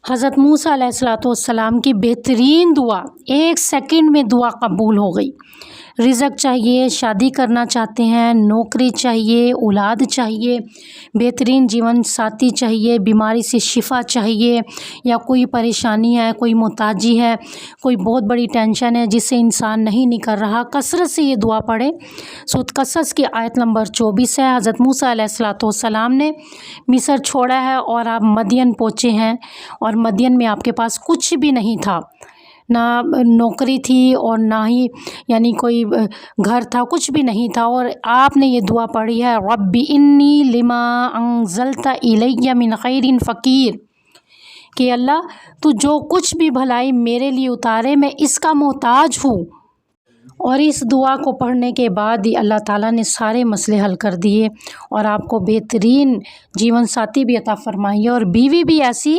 حضرت موسیٰ علیہ الصلوۃ والسلام کی بہترین دعا، 1 سیکنڈ میں دعا قبول ہو گئی۔ رزق چاہیے، شادی کرنا چاہتے ہیں، نوکری چاہیے، اولاد چاہیے، بہترین جیون ساتھی چاہیے، بیماری سے شفا چاہیے، یا کوئی پریشانی ہے، کوئی محتاجی ہے، کوئی بہت بڑی ٹینشن ہے جس سے انسان نہیں نکل رہا، کثرت سے یہ دعا پڑھے۔ سورۃ قصص کی آیت نمبر 24 ہے۔ حضرت موسیٰ علیہ الصلوۃ والسلام نے مصر چھوڑا ہے اور آپ مدین پہنچے ہیں، اور مدین میں آپ کے پاس کچھ بھی نہیں تھا، نہ نوکری تھی اور نہ ہی کوئی گھر تھا، کچھ بھی نہیں تھا، اور آپ نے یہ دعا پڑھی ہے، رب انی لما انزلت الی من خیر فقیر، کہ اللہ تو جو کچھ بھی بھلائی میرے لیے اتارے میں اس کا محتاج ہوں۔ اور اس دعا کو پڑھنے کے بعد ہی اللہ تعالیٰ نے سارے مسئلے حل کر دیے، اور آپ کو بہترین جیون ساتھی بھی عطا فرمائی، اور بیوی بھی ایسی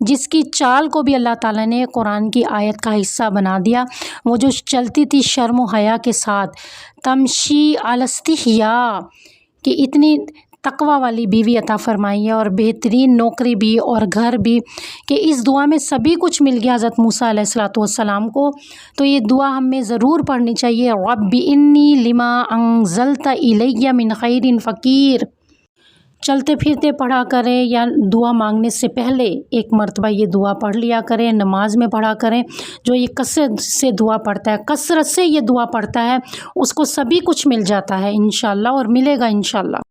جس کی چال کو بھی اللہ تعالیٰ نے قرآن کی آیت کا حصہ بنا دیا۔ وہ جو چلتی تھی شرم و حیا کے ساتھ، تمشی علی استحیاء، کہ اتنی تقوی والی بیوی عطا فرمائی ہے، اور بہترین نوکری بھی اور گھر بھی، کہ اس دعا میں سبھی کچھ مل گیا حضرت موسیٰ علیہ الصلوۃ والسلام کو۔ تو یہ دعا ہمیں ضرور پڑھنی چاہیے، رب انی لما انزلت الی من خیر فقیر۔ چلتے پھرتے پڑھا کریں، یا دعا مانگنے سے پہلے 1 مرتبہ یہ دعا پڑھ لیا کریں، نماز میں پڑھا کریں۔ جو یہ کثرت سے دعا پڑھتا ہے، کثرت سے یہ دعا پڑھتا ہے، اس کو سبھی کچھ مل جاتا ہے انشاءاللہ، اور ملے گا انشاءاللہ۔